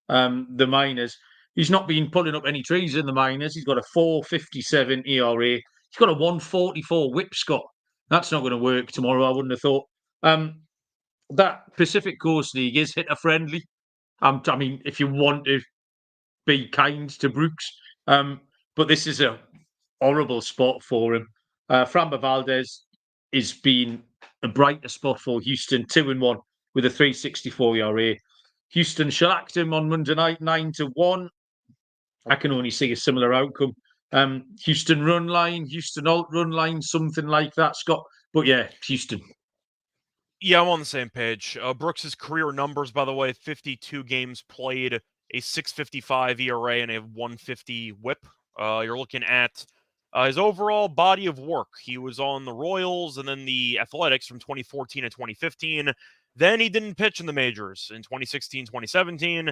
the minors. He's not been pulling up any trees in the minors. He's got a 4.57 ERA. He's got a 1.44 whip, Scott. That's not going to work tomorrow, I wouldn't have thought. That Pacific Coast League is hitter friendly. I mean, if you want to be kind to Brooks, but this is a horrible spot for him. Framber Valdez has been a brighter spot for Houston, 2-1 with a 3.64 ERA. Houston shellacked him on Monday night, 9-1. I can only see a similar outcome. Houston run line, Houston alt run line, something like that, Scott. But yeah, Houston. Yeah, I'm on the same page. Brooks's career numbers, by the way, 52 games played, a 6.55 ERA and a 1.50 whip. You're looking at his overall body of work. He was on the Royals and then the Athletics from 2014 to 2015. Then he didn't pitch in the majors in 2016, 2017.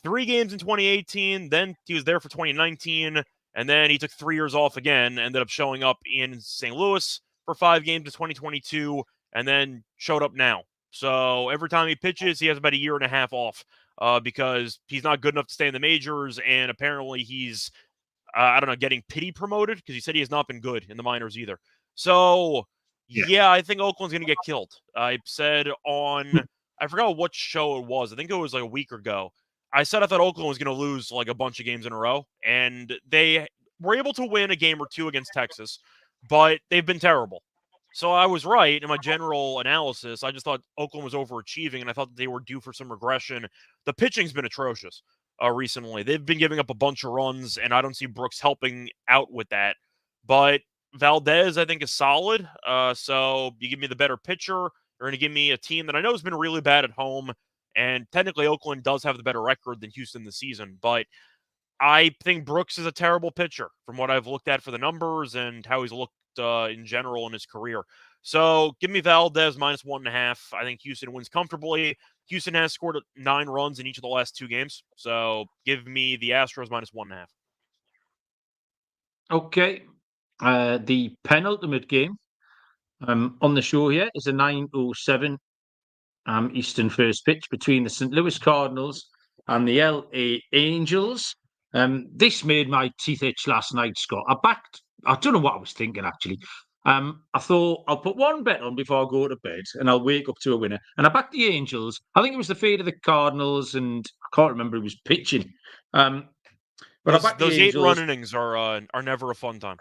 3 games in 2018. Then he was there for 2019. And then he took 3 years off again, ended up showing up in St. Louis for 5 games in 2022. And then showed up now. So every time he pitches, he has about a year and a half off because he's not good enough to stay in the majors. And apparently he's, I don't know, getting pity promoted because he said he has not been good in the minors either. So, yeah I think Oakland's going to get killed. I said on, I forgot what show it was. I think it was like a week ago. I said I thought Oakland was going to lose like a bunch of games in a row. And they were able to win a game or two against Texas, but they've been terrible. So I was right in my general analysis. I just thought Oakland was overachieving, and I thought that they were due for some regression. The pitching's been atrocious recently. They've been giving up a bunch of runs, and I don't see Brooks helping out with that. But Valdez, I think, is solid. So you give me the better pitcher. You're going to give me a team that I know has been really bad at home, and technically Oakland does have the better record than Houston this season. But I think Brooks is a terrible pitcher from what I've looked at for the numbers and how he's looked in general in his career. So give me Valdez minus 1.5. I think Houston wins comfortably. Houston has scored 9 runs in each of the last 2 games. So give me the Astros minus 1.5. Okay. The penultimate game on the show here is a 9:07 Eastern first pitch between the St. Louis Cardinals and the LA Angels. This made my teeth itch last night, Scott. I don't know what I was thinking, actually. I thought I'll put one bet on before I go to bed and I'll wake up to a winner. And I backed the Angels. I think it was the fate of the Cardinals, and I can't remember who was pitching. But those 8-run innings are never a fun time.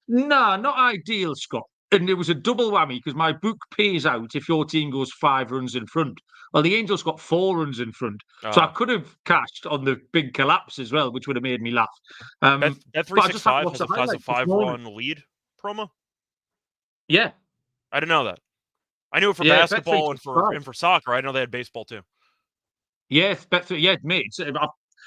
No, not ideal, Scott. And it was a double whammy because my book pays out if your team goes 5 runs in front. Well, the Angels got 4 runs in front. So I could have cashed on the big collapse as well, which would have made me laugh. That 365 has a 5-run lead promo? Yeah. I didn't know that. I knew it for basketball and for soccer. I know they had baseball too. Yeah, mate.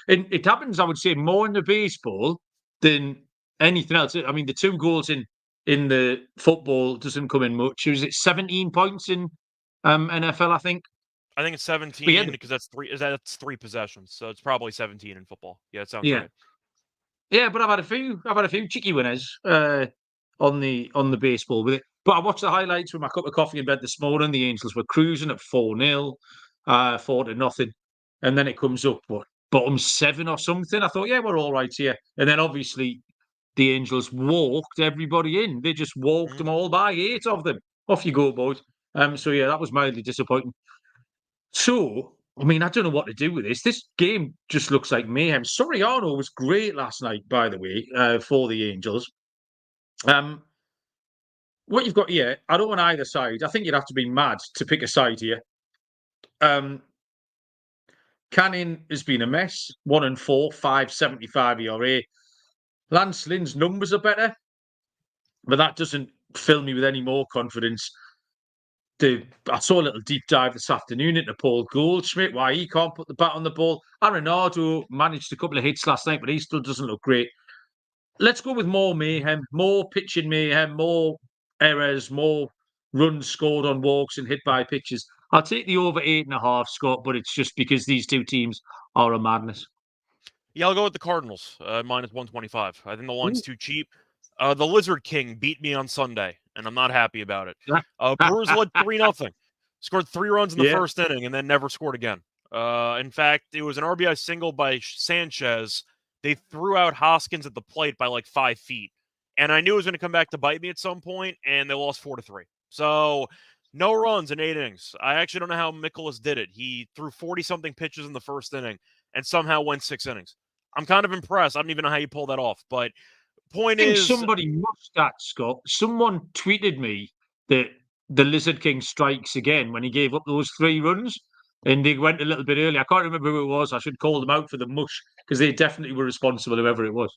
It happens, I would say, more in the baseball than anything else. I mean, the 2 goals in the football doesn't come in much. Was it 17 points in NFL, I think? I think it's 17 because that's 3 possessions. So it's probably 17 in football. Yeah, it sounds right. Yeah, but I've had a few cheeky winners on the baseball with it. But I watched the highlights with my cup of coffee in bed this morning. The Angels were cruising at 4-0, 4-0. And then it comes up, bottom 7 or something. I thought, yeah, we're all right here. And then obviously the Angels walked everybody in. They just walked them all by, 8 of them. Off you go, boys. So yeah, that was mildly disappointing. So, I mean, I don't know what to do with this. This game just looks like mayhem. Soriano was great last night, by the way, for the Angels. What you've got here, I don't want either side. I think you'd have to be mad to pick a side here. Canning has been a mess. 1-4, 5.75 ERA. Lance Lynn's numbers are better, but that doesn't fill me with any more confidence. I saw a little deep dive this afternoon into Paul Goldschmidt, why he can't put the bat on the ball. Arenado managed a couple of hits last night, but he still doesn't look great. Let's go with more mayhem, more pitching mayhem, more errors, more runs scored on walks and hit by pitches. I'll take the over 8.5, Scott, but it's just because these two teams are a madness. Yeah, I'll go with the Cardinals, minus 125. I think the line's too cheap. The Lizard King beat me on Sunday, and I'm not happy about it. Brewers led 3-0. Scored 3 runs in the first inning and then never scored again. In fact, it was an RBI single by Sanchez. They threw out Hoskins at the plate by like 5 feet. And I knew it was going to come back to bite me at some point, and they lost 4-3. So, no runs in 8 innings. I actually don't know how Mikolas did it. He threw 40-something pitches in the first inning and somehow went 6 innings. I'm kind of impressed. I don't even know how you pull that off, but point is, somebody must that, Scott. Someone tweeted me that the Lizard King strikes again when he gave up those 3 runs and they went a little bit early. I can't remember who it was. I should call them out for the mush because they definitely were responsible, whoever it was.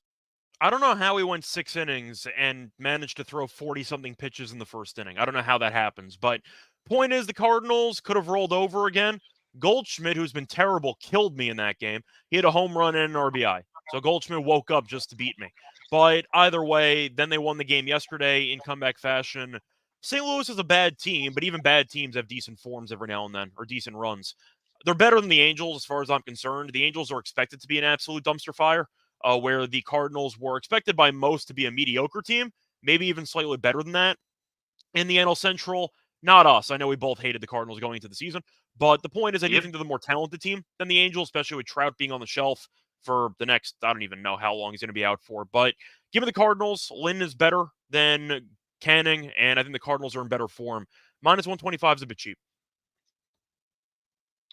I don't know how he went 6 innings and managed to throw 40-something pitches in the first inning. I don't know how that happens, but point is the Cardinals could have rolled over again. Goldschmidt, who's been terrible, killed me in that game. He had a home run and an RBI. So Goldschmidt woke up just to beat me. But either way, then they won the game yesterday in comeback fashion. St. Louis is a bad team, but even bad teams have decent forms every now and then, or decent runs. They're better than the Angels as far as I'm concerned. The Angels are expected to be an absolute dumpster fire, where the Cardinals were expected by most to be a mediocre team, maybe even slightly better than that. In the NL Central, not us. I know we both hated the Cardinals going into the season, but the point is I do think they're the more talented team than the Angels, especially with Trout being on the shelf for the next, I don't even know how long he's going to be out for. But give me the Cardinals. Lynn is better than Canning, and I think the Cardinals are in better form. Minus 125 is a bit cheap.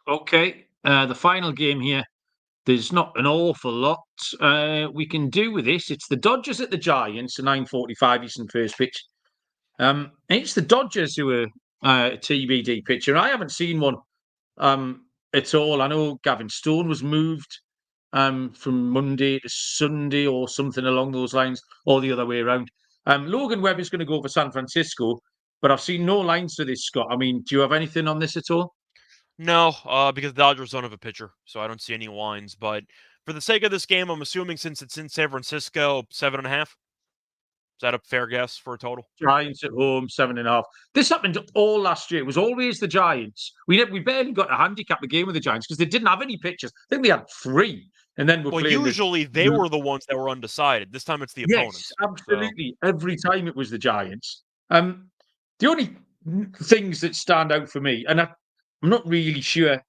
Okay, the final game here. There's not an awful lot we can do with this. It's the Dodgers at the Giants, a 9:45 Eastern first pitch. It's the Dodgers who are a TBD pitcher. I haven't seen one at all. I know Gavin Stone was moved from Monday to Sunday or something along those lines, or the other way around. Logan Webb is going to go for San Francisco, but I've seen no lines for this, Scott. I mean, do you have anything on this at all? No, because the Dodgers don't have a pitcher, so I don't see any lines. But for the sake of this game, I'm assuming since it's in San Francisco, 7.5. Is that a fair guess for a total? Giants at home, 7.5. This happened all last year. It was always the Giants. We barely got to handicap the game with the Giants because they didn't have any pitchers. I think they had 3, and then we're playing. Usually they were the ones that were undecided. This time it's the opponents. Yes, absolutely. So. Every time it was the Giants. The only things that stand out for me, and I'm not really sure.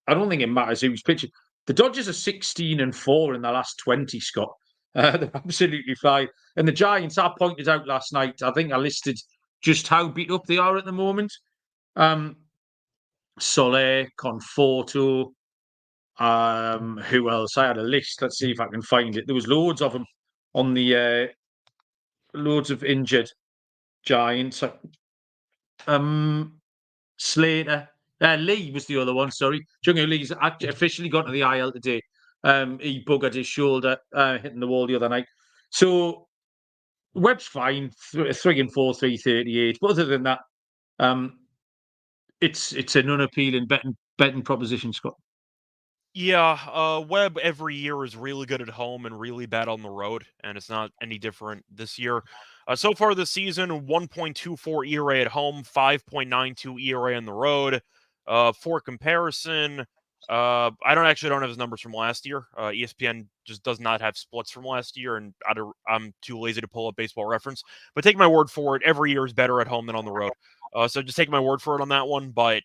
I don't think it matters who's pitching. The Dodgers are 16-4 in the last 20, Scott. They're absolutely fine. And the Giants, I pointed out last night, I think I listed just how beat up they are at the moment. Soler, Conforto, who else? I had a list. Let's see if I can find it. There was loads of them on the loads of injured Giants. Slater. Lee was the other one, sorry. Jung-Hoo Lee's officially gone to the IL today. He buggered his shoulder hitting the wall the other night. So Webb's fine, 3-4, 338. But other than that, it's an unappealing betting proposition, Scott. Yeah, Webb every year is really good at home and really bad on the road, and it's not any different this year. So far this season, 1.24 ERA at home, 5.92 ERA on the road. For comparison, I don't have his numbers from last year. ESPN just does not have splits from last year, and I'm too lazy to pull up Baseball Reference. But take my word for it, every year is better at home than on the road. So just take my word for it on that one. But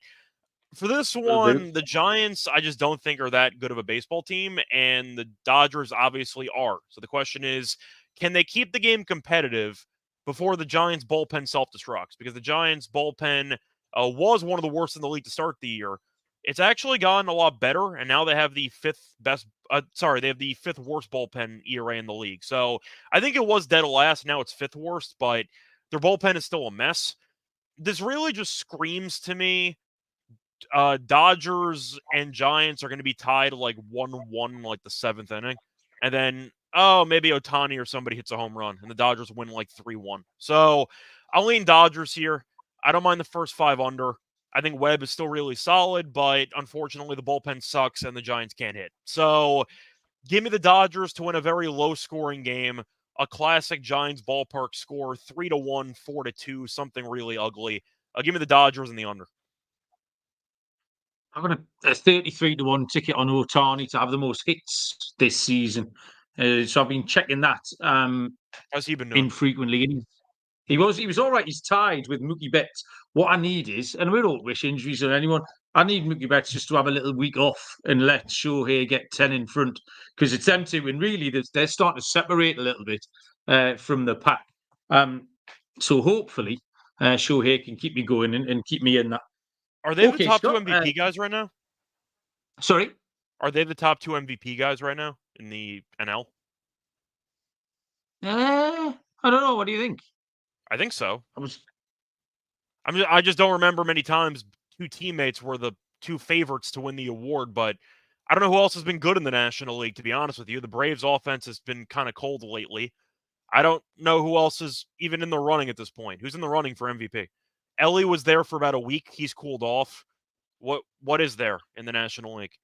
for this one, the Giants, I just don't think are that good of a baseball team, and the Dodgers obviously are. So the question is, can they keep the game competitive before the Giants bullpen self-destructs? Because the Giants bullpen was one of the worst in the league to start the year. It's actually gotten a lot better, and now they have the fifth worst bullpen ERA in the league. So I think it was dead last. Now it's 5th worst, but their bullpen is still a mess. This really just screams to me Dodgers and Giants are going to be tied like 1-1 like the 7th inning. And then, maybe Ohtani or somebody hits a home run and the Dodgers win like 3-1. So I'll lean Dodgers here. I don't mind the first 5 under. I think Webb is still really solid, but unfortunately the bullpen sucks and the Giants can't hit. So give me the Dodgers to win a very low-scoring game, a classic Giants ballpark score, 3-1, 4-2, something really ugly. Give me the Dodgers and the under. I've got a 33-1 ticket on Ohtani to have the most hits this season. So I've been checking that How's he been doing? infrequently. And he was all right. He's tied with Mookie Betts. What I need is, and we don't wish injuries on anyone, I need Mookie Betts just to have a little week off and let Shohei get 10 in front, because it's them two, and really they're starting to separate a little bit from the pack. So hopefully Shohei can keep me going and keep me in that. Are they the Okay, top Scott, 2 MVP guys right now? Sorry? Are they the top 2 MVP guys right now in the NL? I don't know. What do you think? I think so. I was I just don't remember many times 2 teammates were the 2 favorites to win the award, but I don't know who else has been good in the National League, to be honest with you. The Braves offense has been kind of cold lately. I don't know who else is even in the running at this point. Who's in the running for MVP? Ellie was there for about a week. He's cooled off. What is there in the National League?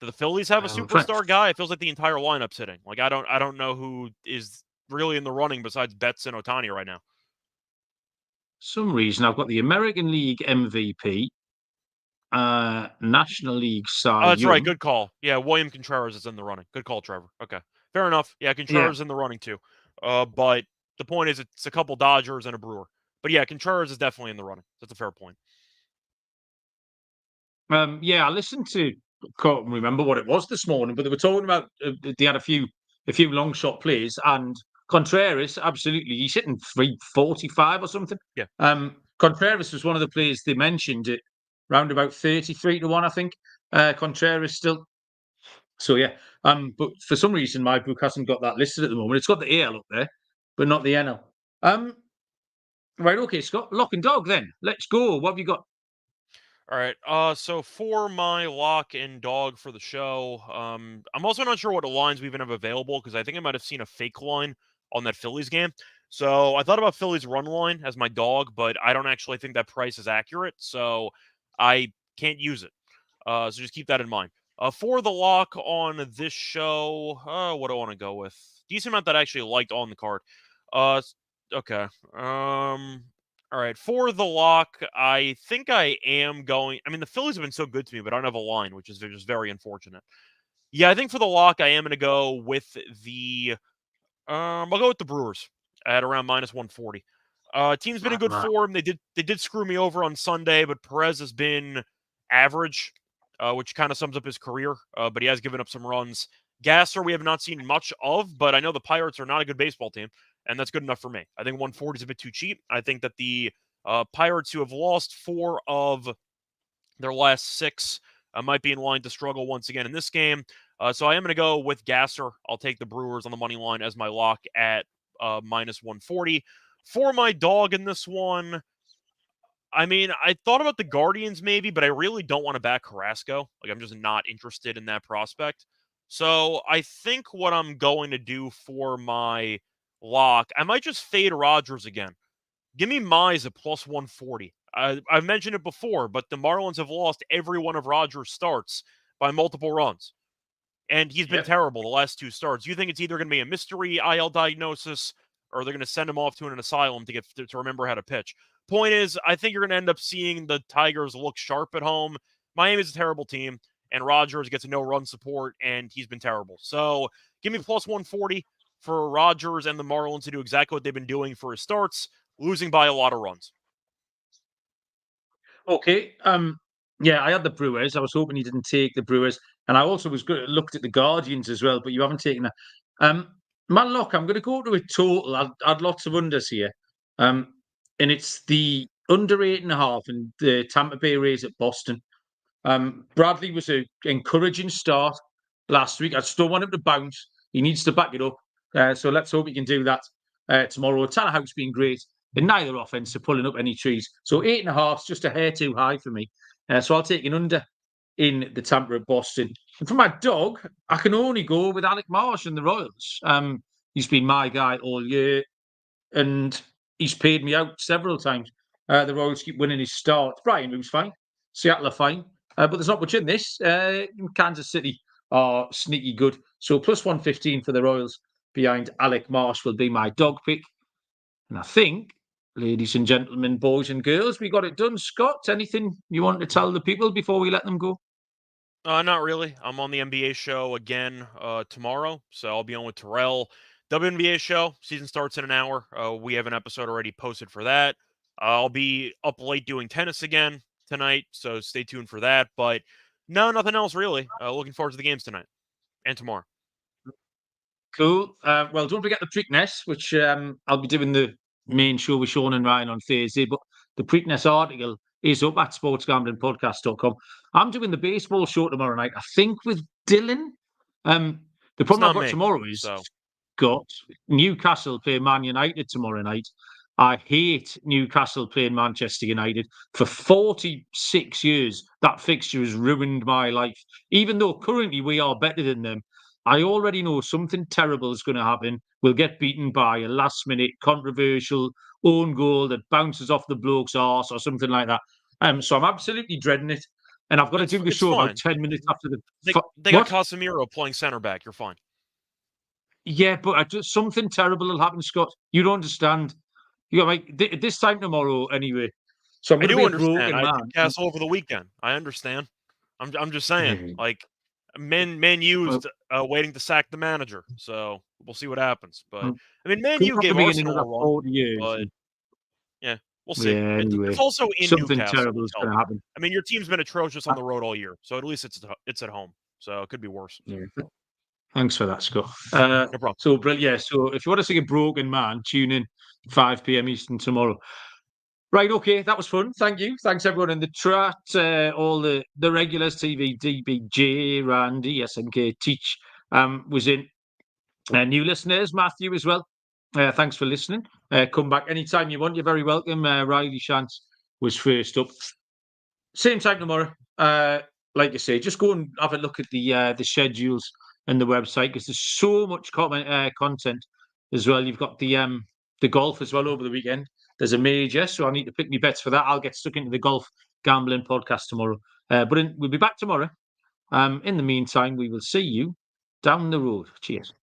Do the Phillies have a superstar guy? It feels like the entire lineup's hitting. Like I don't know who is really in the running besides Betts and Ohtani right now. Some reason I've got the American League MVP, National League Cy Oh, that's Young. right. Good call. Yeah, William Contreras is in the running. Good call, Trevor. Okay, fair enough. Yeah, Contreras is in the running too. But the point is, it's a couple Dodgers and a Brewer. But yeah, Contreras is definitely in the running. That's a fair point. I listened to. Can't remember what it was this morning, but they were talking about they had a few long shot plays, and Contreras, absolutely, he's hitting 345 or something. Yeah. Contreras was one of the players they mentioned at round about 33-1, I think. Contreras still. So yeah. But for some reason my book hasn't got that listed at the moment. It's got the AL up there, but not the NL. Right, okay, Scott. Lock and dog then. Let's go. What have you got? All right. So for my lock and dog for the show, I'm also not sure what lines we even have available because I think I might have seen a fake line on that Phillies game. So I thought about Phillies run line as my dog, but I don't actually think that price is accurate, so I can't use it. So just keep that in mind. For the lock on this show, what do I want to go with? Decent amount that I actually liked on the card. Okay. All right. For the lock, I think I am going. I mean, the Phillies have been so good to me, but I don't have a line, which is just very unfortunate. Yeah, I think for the lock, I am going to go with the. I'll go with the Brewers at around -140. Team's been in good form. They did screw me over on Sunday, but Perez has been average, which kind of sums up his career. But he has given up some runs. Gasser, we have not seen much of, but I know the Pirates are not a good baseball team, and that's good enough for me. I think 140 is a bit too cheap. I think that the Pirates, who have lost 4 of their last 6, might be in line to struggle once again in this game. So I am going to go with Gasser. I'll take the Brewers on the money line as my lock at -140. For my dog in this one, I mean, I thought about the Guardians maybe, but I really don't want to back Carrasco. Like, I'm just not interested in that prospect. So I think what I'm going to do for my lock, I might just fade Rogers again. Give me Mize at +140. I've mentioned it before, but the Marlins have lost every one of Rogers' starts by multiple runs. And he's been terrible the last 2 starts. You think it's either going to be a mystery IL diagnosis or they're going to send him off to an asylum to remember how to pitch. Point is, I think you're going to end up seeing the Tigers look sharp at home. Miami's a terrible team, and Rogers gets no run support, and he's been terrible. So give me +140 for Rogers and the Marlins to do exactly what they've been doing for his starts, losing by a lot of runs. Okay. I had the Brewers. I was hoping you didn't take the Brewers, and I also looked at the Guardians as well, but you haven't taken that. My lock, I'm going to go to a total. I had lots of unders here, and it's the under 8.5 and the Tampa Bay Rays at Boston. Bradley was an encouraging start last week. I still want him to bounce. He needs to back it up. So let's hope he can do that tomorrow. Tannehouse's been great, and neither offense are pulling up any trees. So 8.5 is just a hair too high for me. So I'll take an under in the Tampa at Boston. And for my dog, I can only go with Alec Marsh and the Royals. He's been my guy all year, and he's paid me out several times. The Royals keep winning his starts. Brian Moore's fine. Seattle are fine. But there's not much in this. Kansas City are sneaky good. So plus 115 for the Royals behind Alec Marsh will be my dog pick. And I think, ladies and gentlemen, boys and girls, we got it done. Scott, anything you want to tell the people before we let them go? Not really. I'm on the NBA show again tomorrow, so I'll be on with Terrell. WNBA show, season starts in an hour. We have an episode already posted for that. I'll be up late doing tennis again tonight, so stay tuned for that. But no, nothing else really. Looking forward to the games tonight and tomorrow. Cool. Well, don't forget the Preakness, which I'll be doing the main show with Sean and Ryan on Thursday. But the Preakness article is up at sportsgamblingpodcast.com. I'm doing the baseball show tomorrow night, I think, with Dylan. The problem I've got tomorrow is, Scott, Newcastle play Man United tomorrow night. I hate Newcastle playing Manchester United. For 46 years, that fixture has ruined my life. Even though currently we are better than them, I already know something terrible is going to happen. We'll get beaten by a last-minute controversial own goal that bounces off the bloke's arse or something like that. So I'm absolutely dreading it. And I've got to do the show about 10 minutes after the... They got Casemiro playing centre back. You're fine. Yeah, but something terrible will happen, Scott. You don't understand. You got like this time tomorrow anyway. So I'm I do understand. I Castle over the weekend. I understand. I'm just saying, like, Man used waiting to sack the manager, so we'll see what happens. But I mean, Man U gave Arsenal a run, but yeah, we'll see. Yeah, anyway, it's also in something Newcastle. Terrible is going to happen. I mean, your team's been atrocious on the road all year, so at least it's at home, so it could be worse. Yeah. Thanks for that, Scott. No problem. So brilliant. Yeah, so if you want to see a broken man, tune in 5 p.m. Eastern tomorrow. Right, okay, that was fun. Thank you. Thanks everyone in the chat, all the regulars, TV, DBJ, Randy, SNK, Teach was in. New listeners, Matthew as well. Thanks for listening. Come back anytime you want. You're very welcome. Riley Shantz was first up. Same time tomorrow. Like I say, just go and have a look at the schedules and the website because there's so much content as well. You've got the golf as well over the weekend. There's a major, so I need to pick me bets for that. I'll get stuck into the golf gambling podcast tomorrow. But we'll be back tomorrow. In the meantime, we will see you down the road. Cheers.